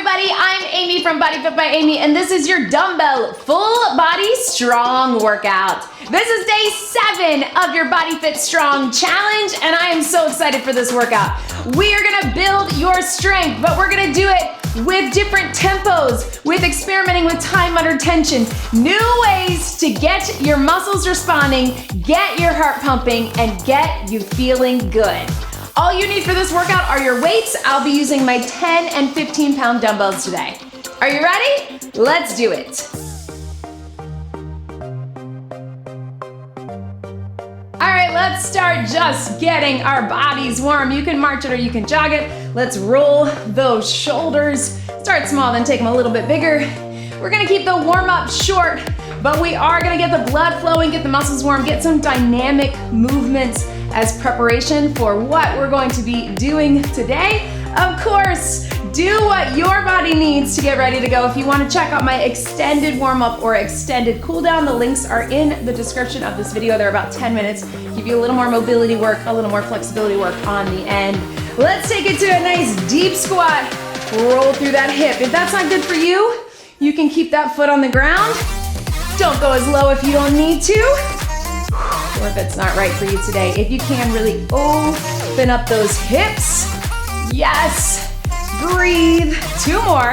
everybody, I'm Amy from BodyFit by Amy, and this is your dumbbell full body strong workout. This is day 7 of your BodyFit Strong challenge, and I am so excited for this workout. We are gonna build your strength, but we're gonna do it with different tempos, with experimenting with time under tension, new ways to get your muscles responding, get your heart pumping, and get you feeling good. All you need for this workout are your weights. I'll be using my 10 and 15 pound dumbbells today. Are you ready? Let's do it. All right, let's start just getting our bodies warm. You can march it or you can jog it. Let's roll those shoulders. Start small, then take them a little bit bigger. We're gonna keep the warm up short, but we are gonna get the blood flowing, get the muscles warm, get some dynamic movements as preparation for what we're going to be doing today. Of course, do what your body needs to get ready to go. If you want to check out my extended warm-up or extended cool down, the links are in the description of this video. They're about 10 minutes. Give you a little more mobility work, a little more flexibility work on the end. Let's take it to a nice deep squat. Roll through that hip. If that's not good for you, you can keep that foot on the ground. Don't go as low if you don't need to. Or if it's not right for you today. If you can, really open up those hips. Yes, breathe. 2 more.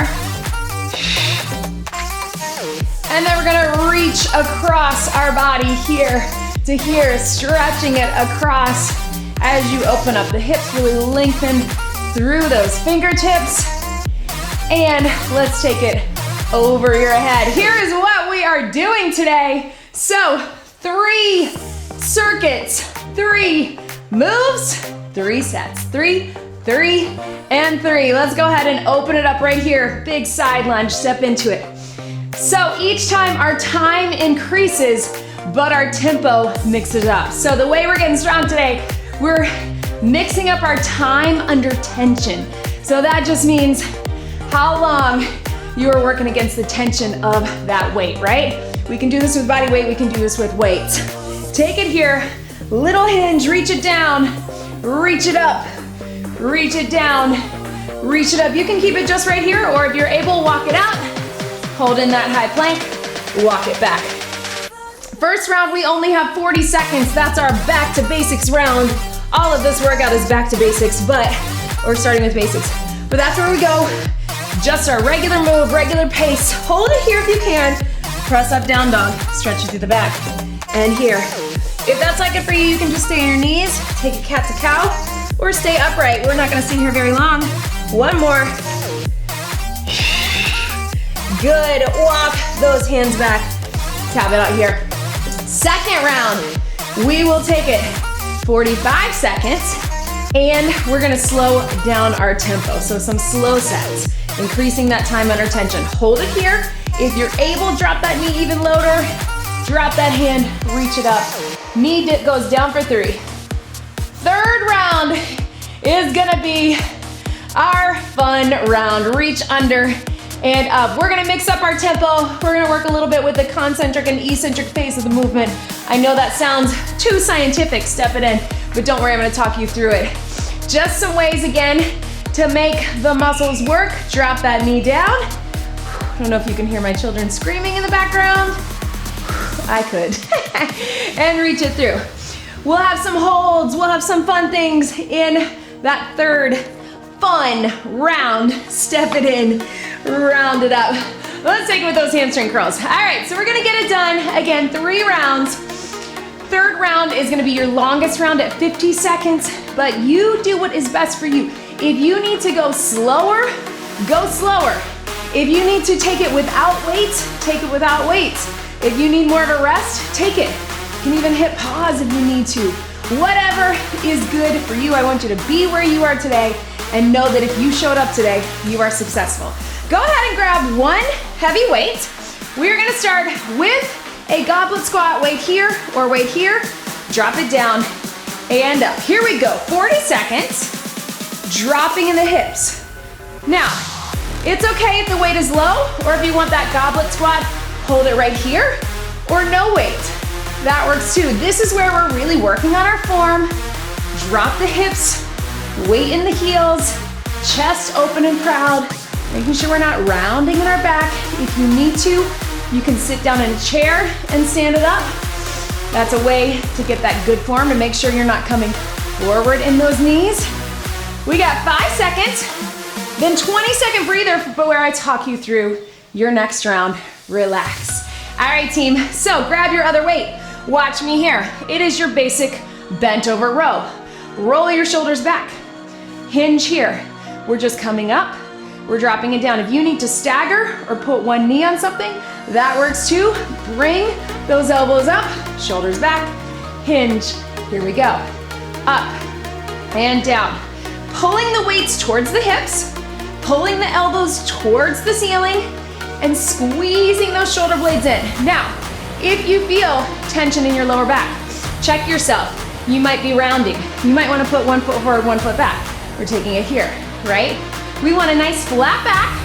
And then we're gonna reach across our body here to here, stretching it across as you open up the hips, really lengthen through those fingertips. And let's take it over your head. Here is what we are doing today. So 3 circuits, 3 moves, 3 sets. 3, 3, and 3. Let's go ahead and open it up right here. Big side lunge, step into it. So each time our time increases, but our tempo mixes up. So the way we're getting strong today, we're mixing up our time under tension. So that just means how long you are working against the tension of that weight, right? We can do this with body weight, we can do this with weights. Take it here, little hinge, reach it down, reach it up, reach it down, reach it up. You can keep it just right here, or if you're able, walk it out, hold in that high plank, walk it back. First round, we only have 40 seconds. That's our back to basics round. All of this workout is back to basics, but we're starting with basics. But that's where we go. Just our regular move, regular pace. Hold it here if you can. Press up, down dog, stretch it through the back. And here. If that's not good for you, you can just stay on your knees, take a cat to cow, or stay upright. We're not gonna stay here very long. 1 more. Good, walk those hands back. Tap it out here. Second round, we will take it 45 seconds, and we're gonna slow down our tempo. So some slow sets, increasing that time under tension. Hold it here. If you're able, drop that knee even lower. Drop that hand, reach it up. Knee dip goes down for 3. Third round is gonna be our fun round. Reach under and up. We're gonna mix up our tempo. We're gonna work a little bit with the concentric and eccentric phase of the movement. I know that sounds too scientific, step it in, but don't worry, I'm gonna talk you through it. Just some ways again to make the muscles work. Drop that knee down. I don't know if you can hear my children screaming in the background. I could. And reach it through. We'll have some holds, we'll have some fun things in that third fun round. Step it in, round it up. Let's take it with those hamstring curls. All right, so we're gonna get it done. Again, 3 rounds. Third round is gonna be your longest round at 50 seconds, but you do what is best for you. If you need to go slower, go slower. If you need to take it without weights, take it without weights. If you need more of a rest, take it. You can even hit pause if you need to. Whatever is good for you. I want you to be where you are today and know that if you showed up today, you are successful. Go ahead and grab 1 heavy weight. We're gonna start with a goblet squat, weight here or weight here. Drop it down and up. Here we go, 40 seconds. Dropping in the hips. Now, it's okay if the weight is low, or if you want that goblet squat, hold it right here, or no weight. That works too. This is where we're really working on our form. Drop the hips, weight in the heels, chest open and proud, Making sure we're not rounding in our back. If you need to, you can sit down in a chair and stand it up. That's a way to get that good form and make sure you're not coming forward in those knees. We got 5 seconds, then 20-second breather where I talk you through your next round. Relax. All right, team, so grab your other weight. Watch me here. It is your basic bent over row. Roll your shoulders back. Hinge here. We're just coming up. We're dropping it down. If you need to stagger or put one knee on something, that works too. Bring those elbows up, shoulders back, hinge. Here we go. Up and down. Pulling the weights towards the hips, pulling the elbows towards the ceiling, and squeezing those shoulder blades in. Now, if you feel tension in your lower back, check yourself. You might be rounding. You might want to put 1 foot forward, 1 foot back. We're taking it here, right? We want a nice flat back,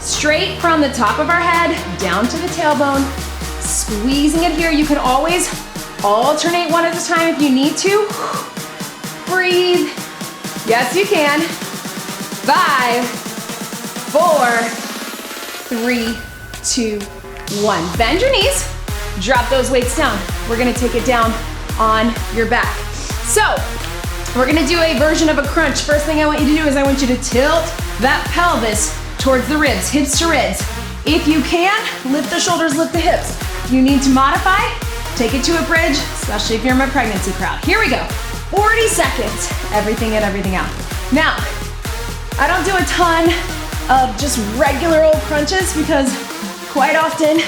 straight from the top of our head down to the tailbone, squeezing it here. You can always alternate one at a time if you need to. Breathe. Yes, you can. 5, 4, 3, 2, 1. Bend your knees. Drop those weights down. We're gonna take it down on your back. So, we're gonna do a version of a crunch. First thing I want you to do is I want you to tilt that pelvis towards the ribs, hips to ribs. If you can, lift the shoulders, lift the hips. If you need to modify, take it to a bridge, especially if you're in my pregnancy crowd. Here we go. 40 seconds, everything in, everything out. Now, I don't do a ton of just regular old crunches because quite often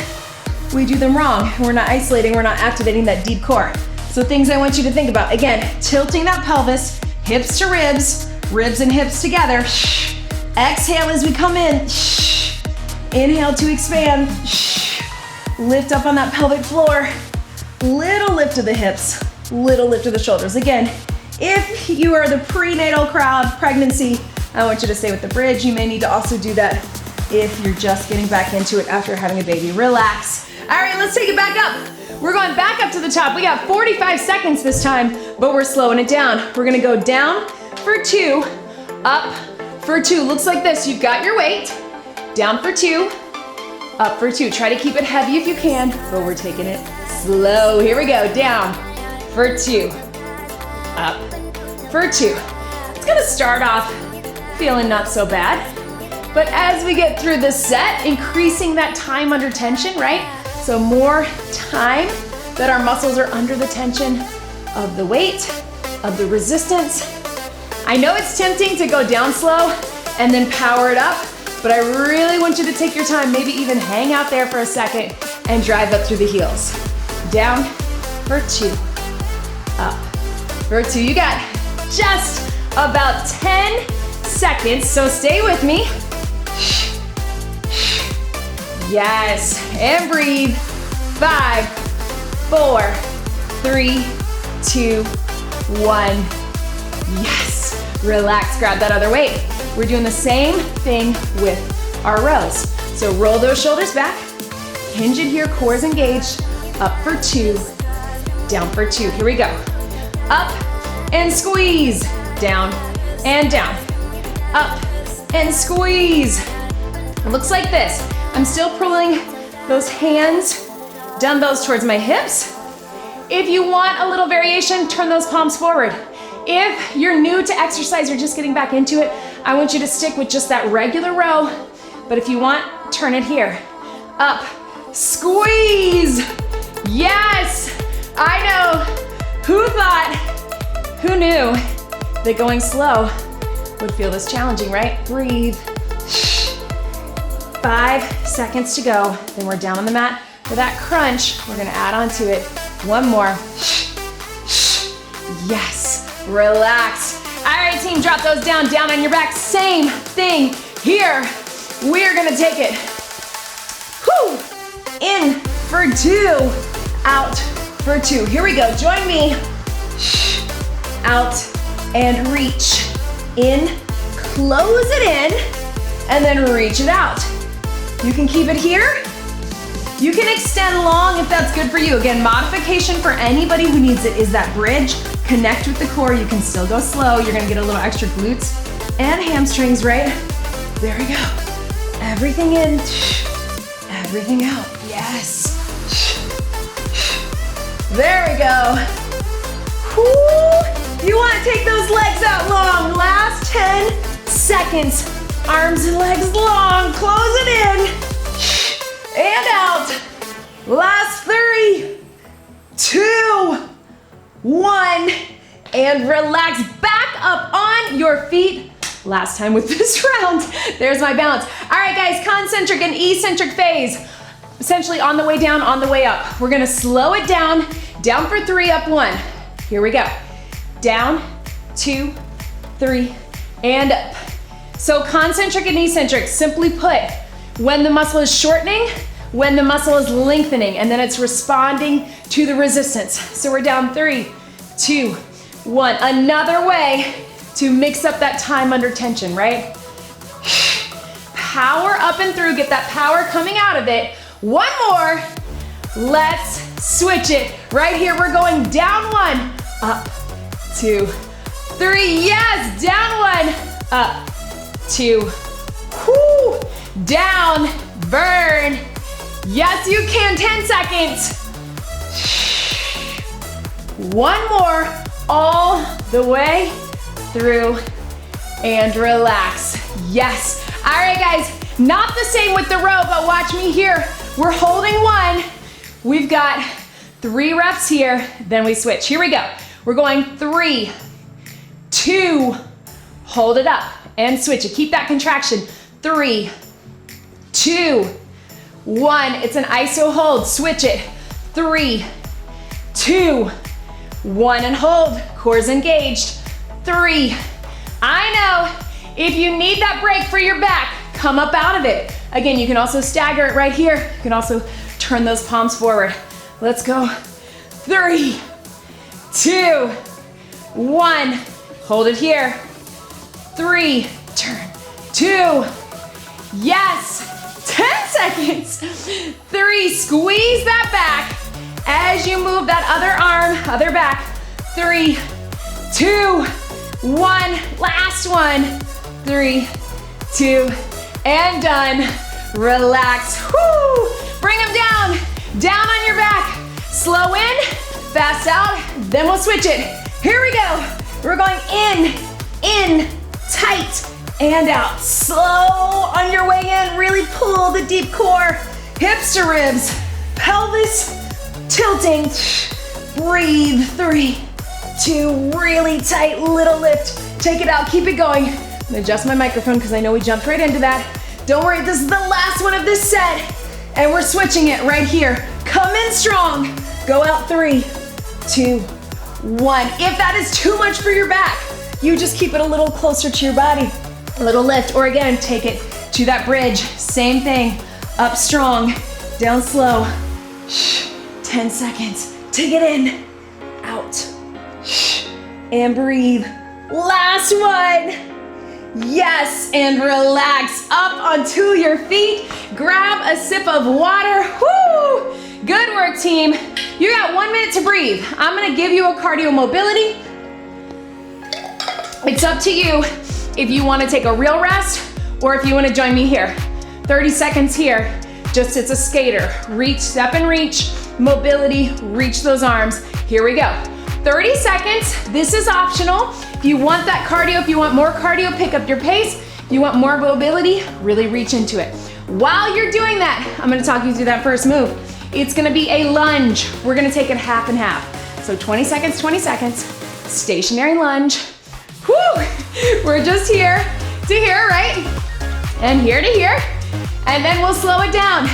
we do them wrong. We're not isolating, we're not activating that deep core. So things I want you to think about. Again, tilting that pelvis, hips to ribs, ribs and hips together. Exhale as we come in. Inhale to expand. Lift up on that pelvic floor. Little lift of the hips, little lift of the shoulders. Again, if you are the prenatal crowd, pregnancy, I want you to stay with the bridge. You may need to also do that if you're just getting back into it after having a baby. Relax. All right, let's take it back up. We're going back up to the top. We got 45 seconds this time, but we're slowing it down. We're gonna go down for 2, up for 2. Looks like this. You've got your weight. Down for 2, up for 2. Try to keep it heavy if you can, but we're taking it slow. Here we go. Down for 2, up for 2. It's gonna start off feeling not so bad, but as we get through the set, increasing that time under tension, right? So more time that our muscles are under the tension of the weight, of the resistance. I know it's tempting to go down slow and then power it up, but I really want you to take your time, maybe even hang out there for a second and drive up through the heels. Down for 2, up for 2. You got just about 10 seconds, so stay with me. Yes, and breathe. 5, 4, 3, 2, 1. Yes, relax, grab that other weight. We're doing the same thing with our rows. So roll those shoulders back, hinge it here, core's engaged, up for 2, down for 2. Here we go. Up and squeeze, down and down. Up and squeeze. It looks like this. I'm still pulling those hands, dumbbells towards my hips. If you want a little variation, turn those palms forward. If you're new to exercise, you're just getting back into it, I want you to stick with just that regular row. But if you want, turn it here. Up, squeeze. Yes, I know. Who knew that going slow would feel this challenging, right? Breathe. 5 seconds to go. Then we're down on the mat for that crunch. We're gonna add on to it. One more. Yes, relax. All right, team, drop those down on your back. Same thing here. We're gonna take it. Whew. In for 2, out for 2. Here we go, join me. Out and reach. In, close it in, and then reach it out. You can keep it here. You can extend long if that's good for you. Again, modification for anybody who needs it is that bridge. Connect with the core. You can still go slow. You're gonna get a little extra glutes and hamstrings, right? There we go. Everything in, everything out. Yes. There we go. Woo. You want to take those legs out long. Last 10 seconds. Arms and legs long. Close it in. And out. Last 3, 2, 1. And relax. Back up on your feet. Last time with this round. There's my balance. All right, guys, concentric and eccentric phase. Essentially on the way down, on the way up. We're gonna slow it down. Down for 3, up 1. Here we go. Down, 2, 3, and up. So concentric and eccentric, simply put, when the muscle is shortening, when the muscle is lengthening, and then it's responding to the resistance. So we're down 3, 2, 1. Another way to mix up that time under tension, right? Power up and through, get that power coming out of it. One more, let's switch it. Right here, we're going down 1, up, 2, 3, yes, down 1, up, 2, whoo, down, burn, yes you can, 10 seconds. One more, all the way through, and relax, yes. All right, guys, not the same with the row, but watch me here. We're holding 1. We've got 3 reps here, then we switch. Here we go. We're going 3, 2, hold it up, and switch it. Keep that contraction. 3, 2, 1. It's an iso hold. Switch it. 3, 2, 1, and hold. Core's engaged. 3. I know. If you need that break for your back, come up out of it. Again, you can also stagger it right here. You can also turn those palms forward. Let's go. 3, 2, 1. Hold it here. 3, turn, 2, yes. 10 seconds. 3, squeeze that back as you move that other arm, other back. 3, 2, 1. Last one. 3, 2, and done. Relax. Woo! Bring them down. Down on your back. Slow in, fast out, then we'll switch it. Here we go. We're going in, tight, and out. Slow on your way in. Really pull the deep core. Hips to ribs. Pelvis tilting. Breathe. 3, 2, really tight, little lift. Take it out, keep it going. I'm gonna adjust my microphone because I know we jumped right into that. Don't worry, this is the last one of this set. And we're switching it right here. Come in strong. Go out 3, 2, 1. If that is too much for your back, you just keep it a little closer to your body. A little lift, or again, take it to that bridge. Same thing. Up strong, down slow. 10 seconds. Take it in, out, and breathe. Last one. Yes, and relax. Up onto your feet. Grab a sip of water. Woo! Good work, team. You got 1 minute to breathe. I'm gonna give you a cardio mobility. It's up to you if you wanna take a real rest or if you wanna join me here. 30 seconds here. Just it's a skater. Reach, step and reach. Mobility, reach those arms. Here we go. 30 seconds. This is optional. If you want that cardio, if you want more cardio, pick up your pace. If you want more mobility, really reach into it. While you're doing that, I'm gonna talk you through that first move. It's gonna be a lunge. We're gonna take it half and half. So 20 seconds, 20 seconds. Stationary lunge. Whew! We're just here to here, right? And here to here. And then we'll slow it down.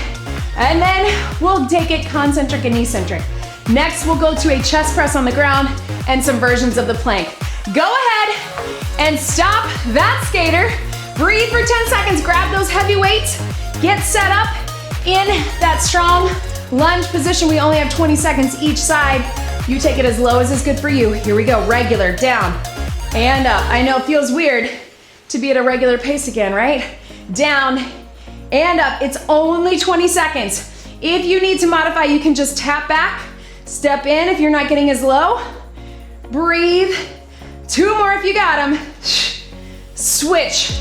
And then we'll take it concentric and eccentric. Next, we'll go to a chest press on the ground and some versions of the plank. Go ahead and stop that skater. Breathe for 10 seconds. Grab those heavy weights. Get set up in that strong lunge position. We only have 20 seconds each side. You take it as low as is good for you. Here we go. Regular, down, and up. I know it feels weird to be at a regular pace again, right? Down and up. It's only 20 seconds. If you need to modify, you can just tap back, step in if you're not getting as low. Breathe. 2 more if you got them. Switch.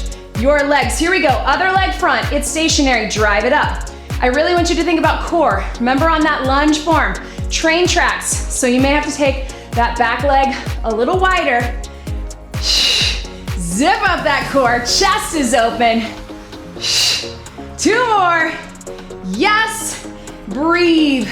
your legs. Here we go, other leg front, it's stationary, drive it up. I really want you to think about core. Remember on that lunge form, train tracks. So you may have to take that back leg a little wider. Zip up that core, chest is open. 2 more, yes, breathe.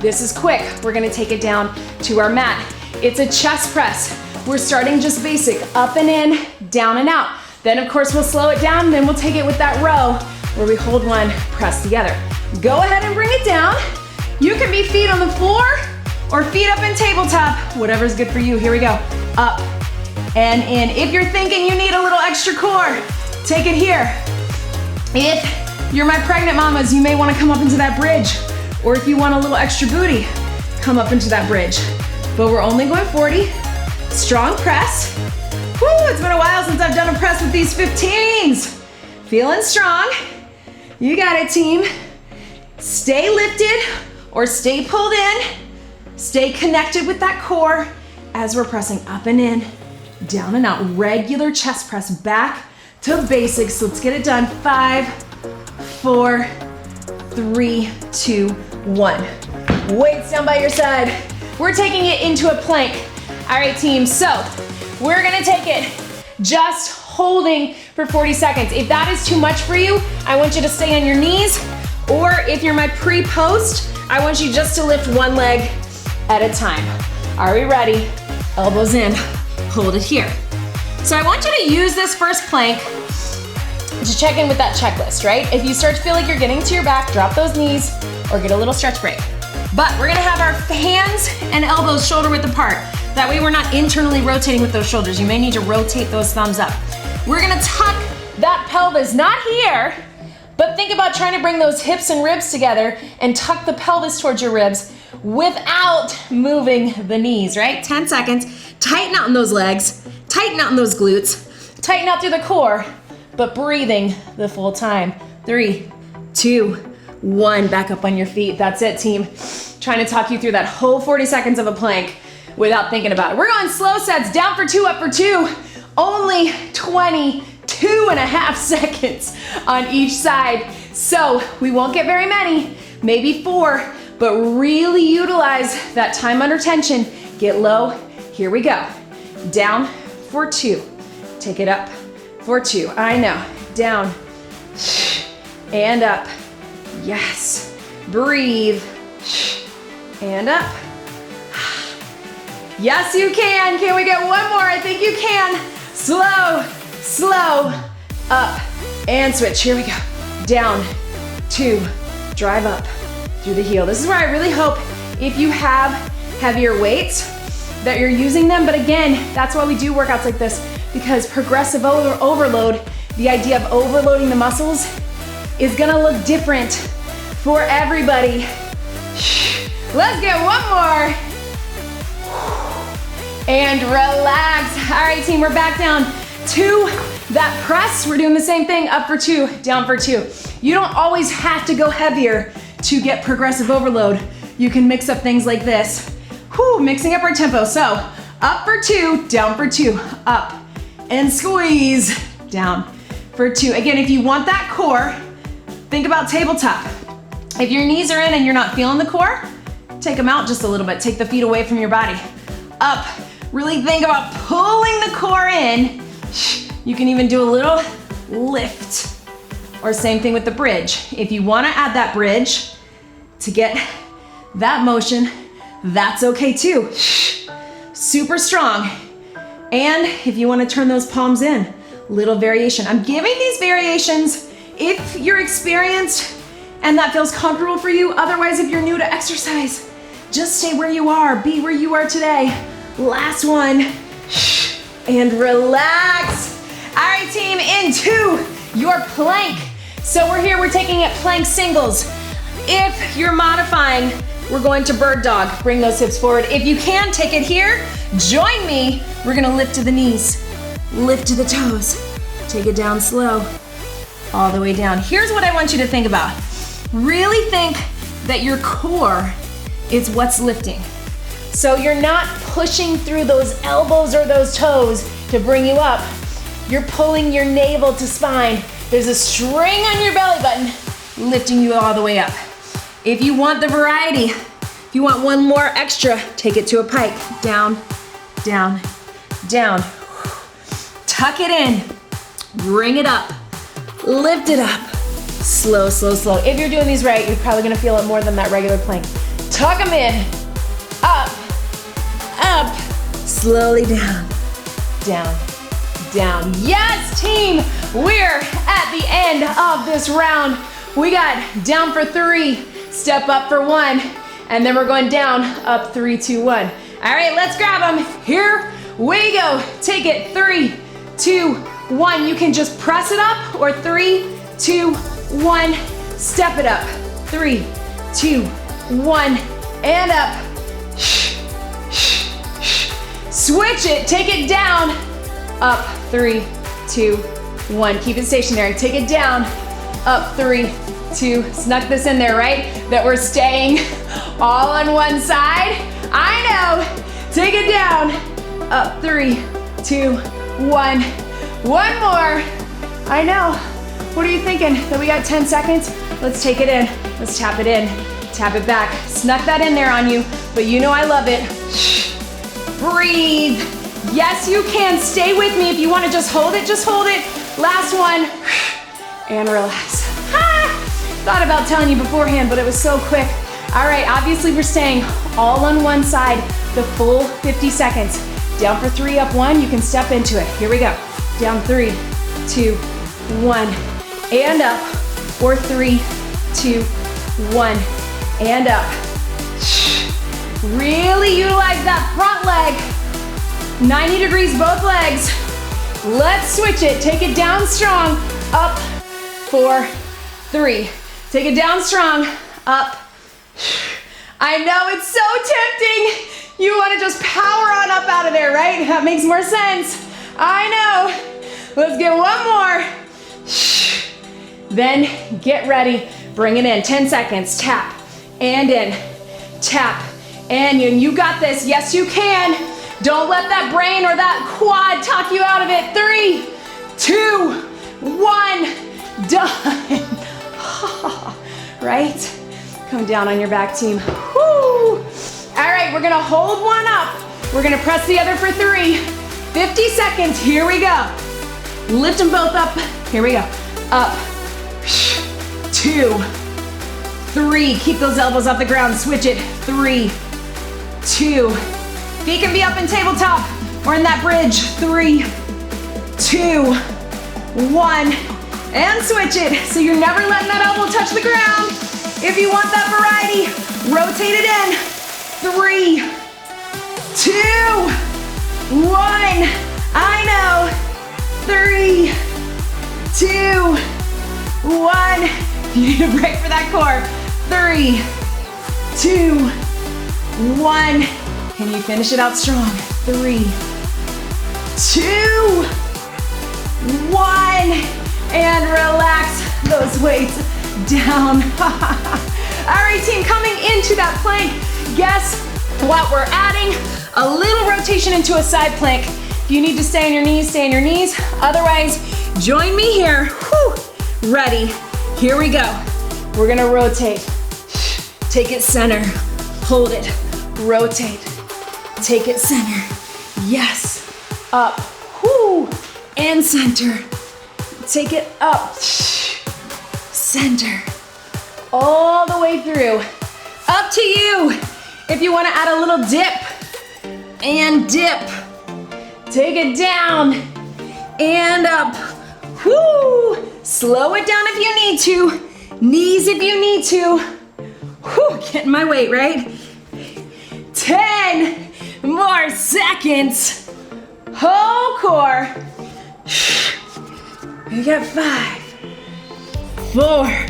This is quick, we're gonna take it down to our mat. It's a chest press. We're starting just basic, up and in, down and out. Then of course we'll slow it down, then we'll take it with that row where we hold one, press together. Go ahead and bring it down. You can be feet on the floor or feet up in tabletop, whatever's good for you. Here we go, up and in. If you're thinking you need a little extra core, take it here. If you're my pregnant mamas, you may wanna come up into that bridge. Or if you want a little extra booty, come up into that bridge. But we're only going 40. Strong press. Woo, it's been a while since I've done a press with these 15s. Feeling strong. You got it, team. Stay lifted or stay pulled in. Stay connected with that core as we're pressing up and in, down and out. Regular chest press, back to basics. Let's get it done. 5, 4, 3, 2, 1. Weights down by your side. We're taking it into a plank. All right, team, so we're gonna take it just holding for 40 seconds. If that is too much for you, I want you to stay on your knees, or if you're my pre-post, I want you just to lift one leg at a time. Are we ready? Elbows in, hold it here. So I want you to use this first plank to check in with that checklist, right? If you start to feel like you're getting to your back, drop those knees or get a little stretch break. But we're gonna have our hands and elbows shoulder width apart. That way we're not internally rotating with those shoulders. You may need to rotate those thumbs up. We're gonna tuck that pelvis, not here, but think about trying to bring those hips and ribs together and tuck the pelvis towards your ribs without moving the knees, right? 10 seconds, tighten out in those legs, tighten out in those glutes, tighten out through the core, but breathing the full time. 3, 2, 1, back up on your feet. That's it, team. Trying to talk you through that whole 40 seconds of a plank without thinking about it. We're going slow sets, down for 2, up for 2. Only 22.5 seconds on each side. So we won't get very many, maybe 4, but really utilize that time under tension. Get low, here we go. Down for 2, take it up for 2. I know, down and up. Yes, breathe and up. Yes, you can. Can we get one more? I think you can. Slow, slow, up and switch. Here we go. Down, 2, drive up through the heel. This is where I really hope if you have heavier weights that you're using them. But again, that's why we do workouts like this, because progressive overload, the idea of overloading the muscles is gonna look different for everybody. Let's get one more. And relax. All right, team, we're back down to that press. We're doing the same thing, up for 2, down for 2. You don't always have to go heavier to get progressive overload. You can mix up things like this. Whew, mixing up our tempo. So up for 2, down for 2, up and squeeze, down for 2. Again, if you want that core, think about tabletop. If your knees are in and you're not feeling the core, take them out just a little bit. Take the feet away from your body. Up, really think about pulling the core in. You can even do a little lift, or same thing with the bridge. If you wanna add that bridge to get that motion, that's okay too. Super strong. And if you wanna turn those palms in, little variation. I'm giving these variations if you're experienced and that feels comfortable for you. Otherwise, if you're new to exercise, just stay where you are, be where you are today. Last one, and relax. All right, team, into your plank. So we're here, we're taking it plank singles. If you're modifying, we're going to bird dog. Bring those hips forward. If you can, take it here. Join me. We're gonna lift to the knees, lift to the toes. Take it down slow, all the way down. Here's what I want you to think about. Really think that your core is what's lifting. So you're not pushing through those elbows or those toes to bring you up. You're pulling your navel to spine. There's a string on your belly button lifting you all the way up. If you want the variety, if you want one more extra, take it to a pike. Down, down, down. Tuck it in, bring it up, lift it up. Slow, slow, slow. If you're doing these right, you're probably gonna feel it more than that regular plank. Tuck them in, up, up, slowly down, down, down. Yes, team, we're at the end of this round. We got down for 3, step up for 1, and then we're going down, up 3, 2, 1. All right, let's grab them. Here we go. Take it, 3, 2, 1. You can just press it up, or 3, 2, 1. Step it up. 3, 2, 1, and up. Switch it, take it down. Up, 3, 2, 1. Keep it stationary. Take it down. Up, 3, 2. Snuck this in there, right? That we're staying all on one side. I know. Take it down. Up, 3, 2, 1. One more. I know. What are you thinking? That we got 10 seconds? Let's take it in. Let's tap it in. Tap it back. Snuck that in there on you, but you know I love it. Breathe. Yes, you can. Stay with me. If you want to just hold it, just hold it. Last one. And relax. Thought about telling you beforehand, but it was so quick. All right, obviously we're staying all on one side the full 50 seconds. Down for 3, up 1. You can step into it. Here we go. Down 3, 2, 1. And up. Or 3, 2, 1. And up. Really utilize that front leg. 90 degrees both legs. Let's switch it. Take it down strong. Up. 4, 3. Take it down strong. Up. I know it's so tempting. You want to just power on up out of there, right? That makes more sense. I know. Let's get one more. Then get ready. Bring it in. 10 seconds. Tap and in. Tap and in. You got this. Yes, you can. Don't let that brain or that quad talk you out of it. 3, 2, 1. Done. Right? Come down on your back, team. Woo! All right, we're gonna hold one up. We're gonna press the other for 3. 50 seconds, here we go. Lift them both up. Here we go. Up. 2, 3. Keep those elbows off the ground. Switch it. 3, 2. Feet can be up in tabletop or in that bridge. 3, 2, 1. And switch it. So you're never letting that elbow touch the ground. If you want that variety, rotate it in. 3, 2, 1. I know. 3, 2, 1. You need a break for that core. 3, 2, 1. Can you finish it out strong? 3, 2, 1. And relax those weights down. All right, team, coming into that plank, guess what we're adding? A little rotation into a side plank. If you need to stay on your knees, stay on your knees. Otherwise, join me here. Whew. Ready, here we go. We're gonna rotate. Take it center, hold it, rotate. Take it center, yes, up, whoo, and center. Take it up, center, all the way through. Up to you. If you want to add a little dip and dip, take it down and up. Whoo! Slow it down if you need to. Knees if you need to. Whoo! Getting my weight, right? 10 more seconds. Whole core. You got 5, 4,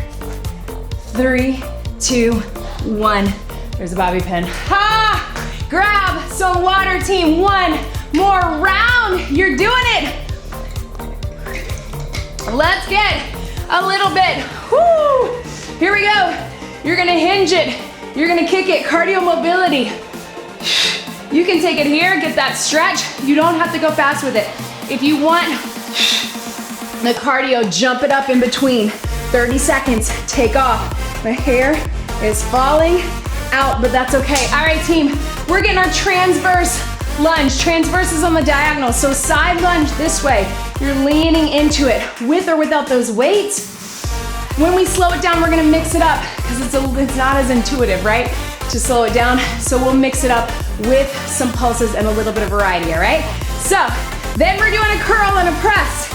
3, 2, 1. There's a bobby pin. Ha! Grab some water, team. One more round. You're doing it. Let's get a little bit. Woo! Here we go. You're gonna hinge it. You're gonna kick it. Cardio mobility. You can take it here, get that stretch. You don't have to go fast with it. If you want The cardio, jump it up in between. 30 seconds, take off. My hair is falling out, but that's okay. All right, team, we're getting our transverse lunge. Transverse is on the diagonal, so side lunge this way. You're leaning into it with or without those weights. When we slow it down, we're gonna mix it up because it's not as intuitive, right? To slow it down, so we'll mix it up with some pulses and a little bit of variety, all right? So, then we're doing a curl and a press.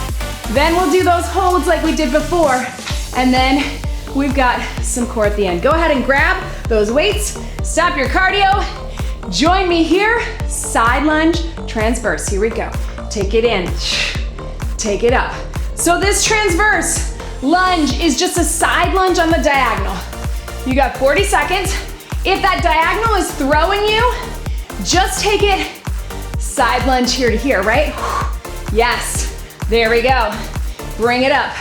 Then we'll do those holds like we did before, and then we've got some core at the end. Go ahead and grab those weights, stop your cardio, join me here, side lunge, transverse, here we go. Take it in, take it up. So this transverse lunge is just a side lunge on the diagonal. You got 40 seconds. If that diagonal is throwing you, just take it side lunge here to here, right? Yes. There we go. Bring it up.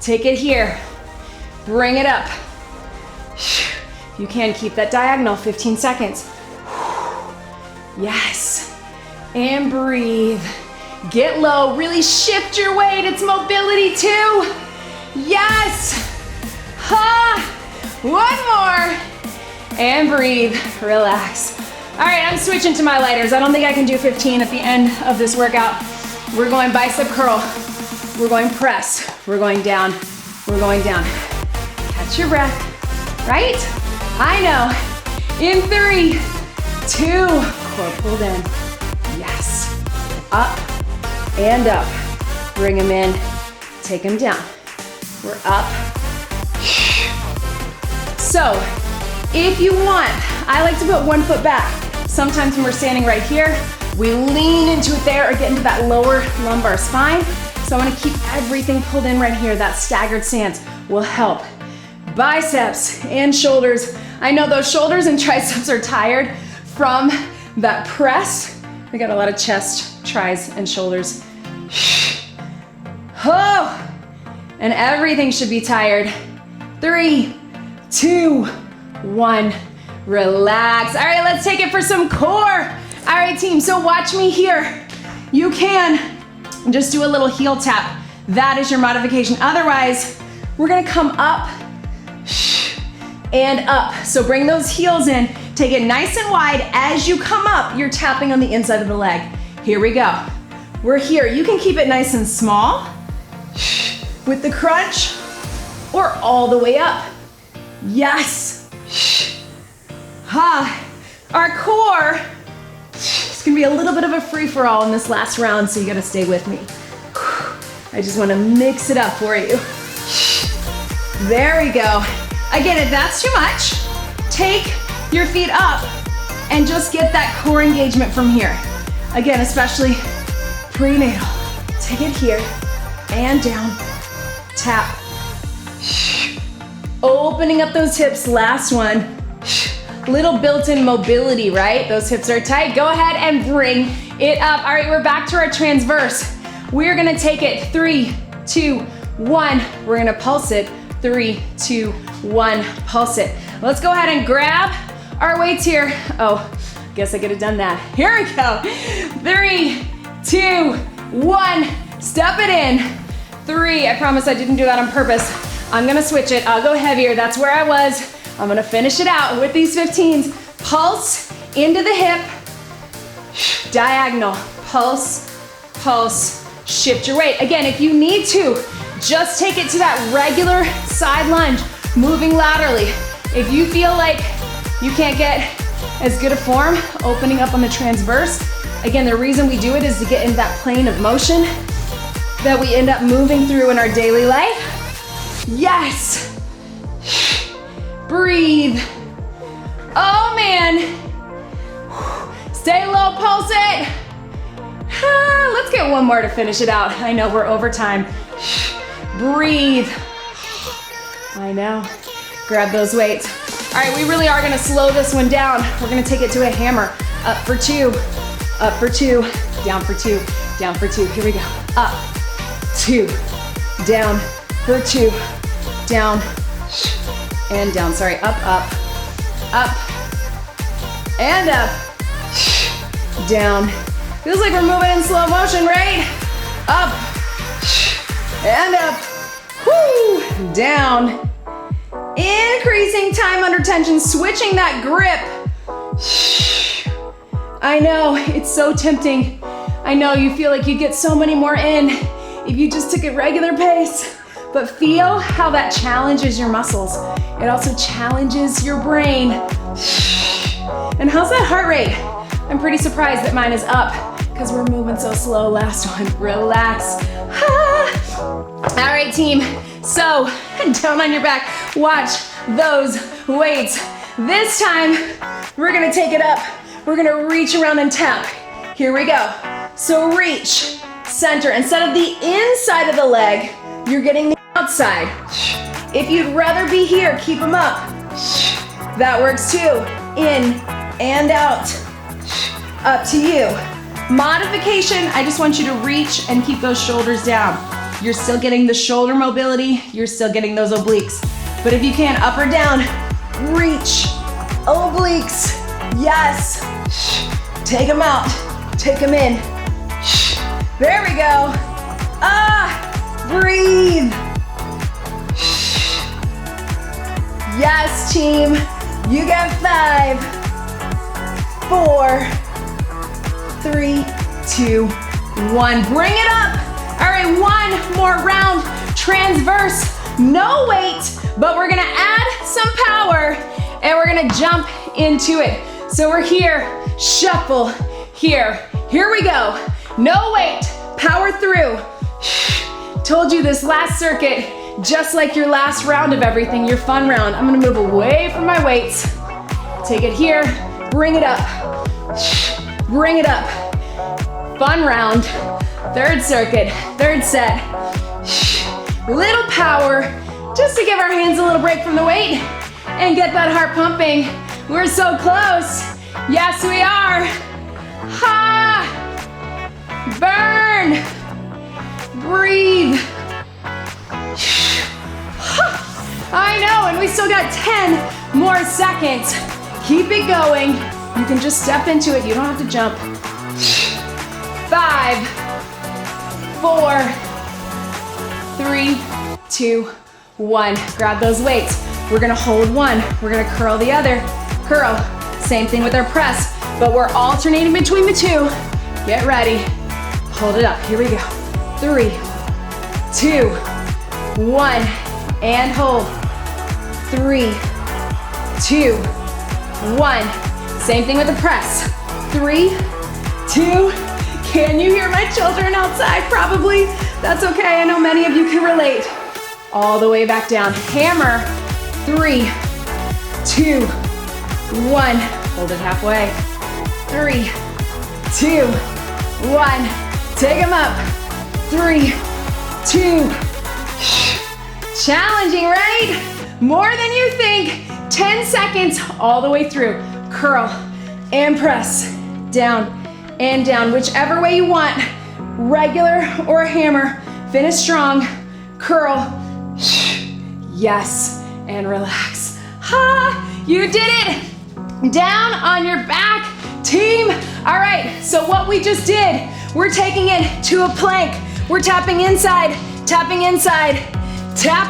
Take it here. Bring it up. You can keep that diagonal, 15 seconds. Yes. And breathe. Get low, really shift your weight. It's mobility too. Yes. Ha. One more. And breathe, relax. All right, I'm switching to my lighters. I don't think I can do 15 at the end of this workout. We're going bicep curl, we're going press, we're going down, we're going down. Catch your breath, right? I know. In 3, 2, core pulled in. Yes. Up and up. Bring them in, take them down. We're up. So, if you want, I like to put one foot back. Sometimes when we're standing right here, we lean into it there or get into that lower lumbar spine. So I want to keep everything pulled in right here. That staggered stance will help. Biceps and shoulders. I know those shoulders and triceps are tired from that press. We got a lot of chest, tris, and shoulders. Oh, and everything should be tired. 3, 2, 1. Relax. All right, let's take it for some core. All right, team, so watch me here. You can just do a little heel tap. That is your modification. Otherwise, we're gonna come up and up. So bring those heels in, take it nice and wide. As you come up, you're tapping on the inside of the leg. Here we go. We're here. You can keep it nice and small with the crunch or all the way up. Yes. Ha. Our core, it's gonna be a little bit of a free-for-all in this last round, so you gotta stay with me. I just wanna mix it up for you. There we go. Again, if that's too much, take your feet up and just get that core engagement from here. Again, especially prenatal. Take it here and down. Tap. Opening up those hips, last one. Little built-in mobility, right? Those hips are tight. Go ahead and bring it up. All right, we're back to our transverse. We're gonna take it 3, 2, 1. We're gonna pulse it. 3, 2, 1, pulse it. Let's go ahead and grab our weights here. Oh, guess I could have done that. Here we go. 3, 2, 1. Step it in. 3, I promise I didn't do that on purpose. I'm gonna switch it. I'll go heavier. That's where I was. I'm gonna finish it out with these 15s. Pulse into the hip, diagonal, pulse, pulse, shift your weight. Again, if you need to, just take it to that regular side lunge, moving laterally. If you feel like you can't get as good a form, opening up on the transverse. Again, the reason we do it is to get into that plane of motion that we end up moving through in our daily life. Yes. Breathe. Oh man. Stay low, pulse it. Let's get one more to finish it out. I know we're over time. Breathe. I know. Grab those weights. All right, we really are gonna slow this one down. We're gonna take it to a hammer. Up for 2, up for 2, down for 2, down for 2. Here we go. Up, 2, down for 2, down, and down. Sorry, up, up, up, and up, down. Feels like we're moving in slow motion, right? Up, and up. Woo, down. Increasing time under tension, switching that grip. I know, it's so tempting. I know you feel like you get so many more in if you just took a regular pace, but feel how that challenges your muscles. It also challenges your brain. And how's that heart rate? I'm pretty surprised that mine is up because we're moving so slow. Last one, relax. All right, team, so down on your back, watch those weights. This time, we're gonna take it up. We're gonna reach around and tap. Here we go. So reach, center. Instead of the inside of the leg, you're getting the outside. If you'd rather be here, keep them up. That works too. In and out. Up to you. Modification, I just want you to reach and keep those shoulders down. You're still getting the shoulder mobility, you're still getting those obliques. But if you can, up or down, reach, obliques, yes. Take them out, take them in. There we go. Breathe. Yes, team, you got 5, 4, 3, 2, 1. Bring it up. All right, one more round, transverse, no weight, but we're gonna add some power and we're gonna jump into it. So we're here, shuffle, here we go. No weight, power through. Told you this last circuit, just like your last round of everything, your fun round, I'm gonna move away from my weights. Take it here, bring it up, bring it up. Fun round, third circuit, third set. Little power, just to give our hands a little break from the weight and get that heart pumping. We're so close. Yes, we are. Ha! Burn. Breathe. I know, and we still got 10 more seconds. Keep it going. You can just step into it. You don't have to jump. 5, 4, 3, 2, 1. Grab those weights. We're gonna hold one. We're gonna curl the other. Curl. Same thing with our press, but we're alternating between the two. Get ready. Hold it up. Here we go. 3, 2, 1, and hold. 3, 2, 1. Same thing with the press. 3, 2. Can you hear my children outside? Probably. That's okay. I know many of you can relate. All the way back down. Hammer. 3, 2, 1. Hold it halfway. 3, 2, 1. Take them up. 3, 2. Challenging, right? More than you think. 10 seconds all the way through. Curl and press. Down and down, whichever way you want. Regular or a hammer. Finish strong. Curl. Yes, and relax. Ha! You did it! Down on your back, team. All right, so what we just did, we're taking it to a plank. We're tapping inside, tap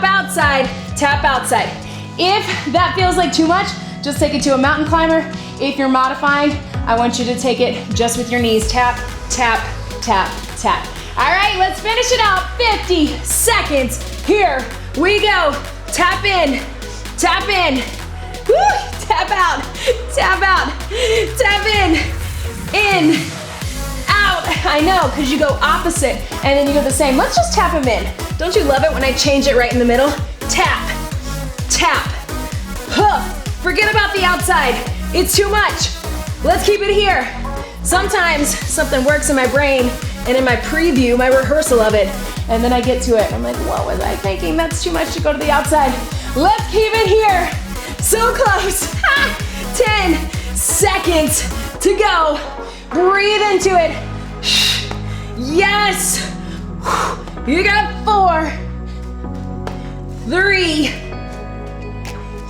outside, tap outside. If that feels like too much, just take it to a mountain climber. If you're modifying, I want you to take it just with your knees. Tap, tap, tap, tap. All right, let's finish it out. 50 seconds. Here we go. Tap in, woo, tap out, tap in, out. I know, because you go opposite and then you go the same. Let's just tap them in. Don't you love it when I change it right in the middle? Tap, tap, huh. Forget about the outside. It's too much. Let's keep it here. Sometimes something works in my brain and in my preview, my rehearsal of it, and then I get to it. I'm like, what was I thinking? That's too much to go to the outside. Let's keep it here. So close. 10 seconds to go. Breathe into it. Yes. You got 4, 3,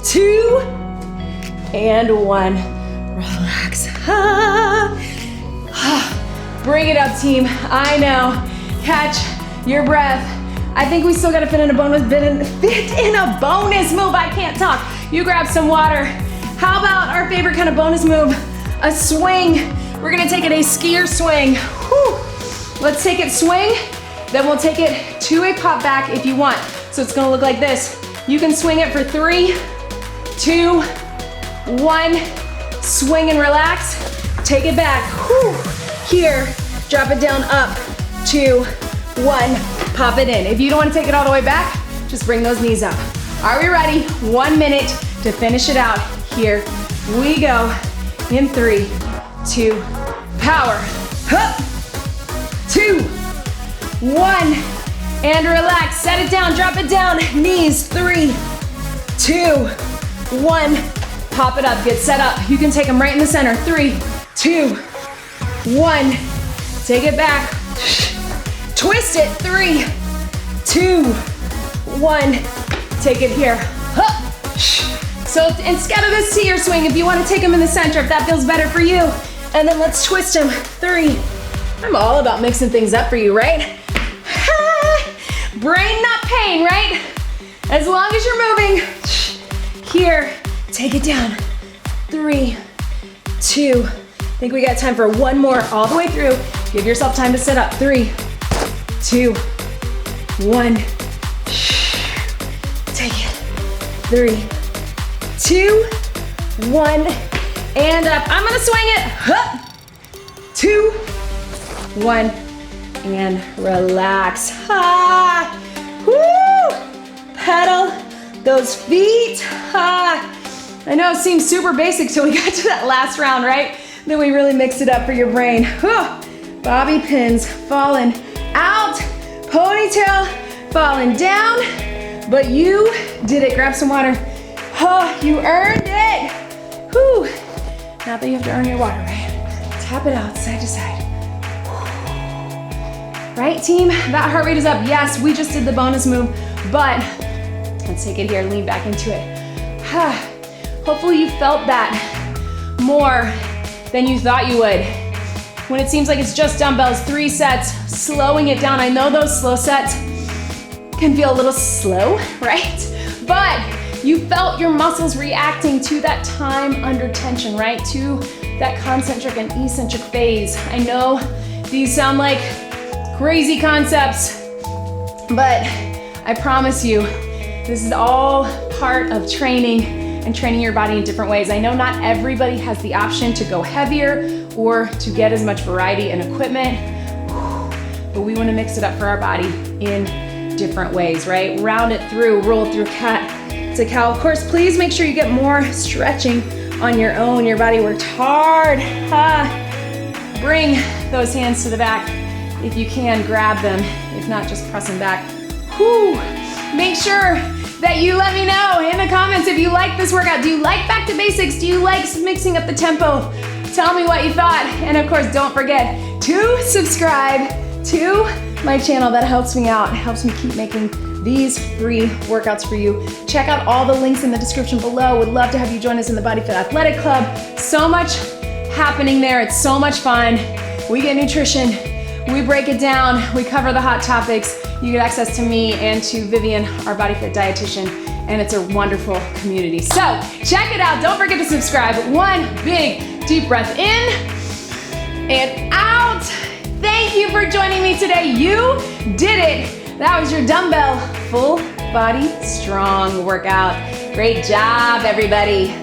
2, and 1. Relax. Bring it up, team. I know. Catch your breath. I think we still gotta fit in a bonus move. I can't talk. You grab some water. How about our favorite kind of bonus move? A swing. We're gonna take it a skier swing. Whew. Let's take it swing, then we'll take it to a pop back if you want. So it's gonna look like this. You can swing it for 3, 2, 1. Swing and relax. Take it back. Whew. Here, drop it down, up, 2, 1. Pop it in. If you don't want to take it all the way back, just bring those knees up. Are we ready? 1 minute to finish it out. Here we go. In 3, 2, power. Hup. 2, 1, and relax. Set it down, drop it down. Knees, 3, 2, 1. Pop it up, get set up. You can take them right in the center. 3, 2, 1. Take it back. Twist it. 3, 2, 1. Take it here. Hup. So instead of this seer swing, if you want to take them in the center, if that feels better for you, and then let's twist them. 3. I'm all about mixing things up for you, right? Brain, not pain, right? As long as you're moving. Here, take it down. 3, 2. I think we got time for one more all the way through. Give yourself time to sit up. 3, 2, 1. Take it. 3, 2, 1. And up. I'm gonna swing it. Hup. 2, 1. And relax. Ah. Woo. Pedal those feet. Ah. I know it seems super basic till we got to that last round, right? Then we really mixed it up for your brain. Whew. Bobby pins falling out, ponytail falling down, but you did it. Grab some water. Oh, you earned it. Whew. Not that you have to earn your water, right? Tap it out side to side. Right, team? That heart rate is up. Yes, we just did the bonus move, but let's take it here, lean back into it. Hopefully you felt that more than you thought you would. When it seems like it's just dumbbells, 3 sets, slowing it down. I know those slow sets can feel a little slow, right? But you felt your muscles reacting to that time under tension, right? To that concentric and eccentric phase. I know these sound like crazy concepts, but I promise you, this is all part of training and training your body in different ways. I know not everybody has the option to go heavier or to get as much variety and equipment, but we want to mix it up for our body in different ways, right? Round it through, roll through cat to cow. Of course, please make sure you get more stretching on your own. Your body worked hard. Bring those hands to the back. If you can, grab them. If not, just press them back. Whew. Make sure that you let me know in the comments if you like this workout. Do you like back to basics? Do you like mixing up the tempo? Tell me what you thought. And of course, don't forget to subscribe to my channel. That helps me out. It helps me keep making these free workouts for you. Check out all the links in the description below. Would love to have you join us in the BodyFit Athletic Club. So much happening there. It's so much fun. We get nutrition. We break it down. We cover the hot topics. You get access to me and to Vivian, our BodyFit dietitian, and it's a wonderful community. So check it out. Don't forget to subscribe. One big deep breath in and out. Thank you for joining me today. You did it. That was your dumbbell full body strong workout. Great job, everybody.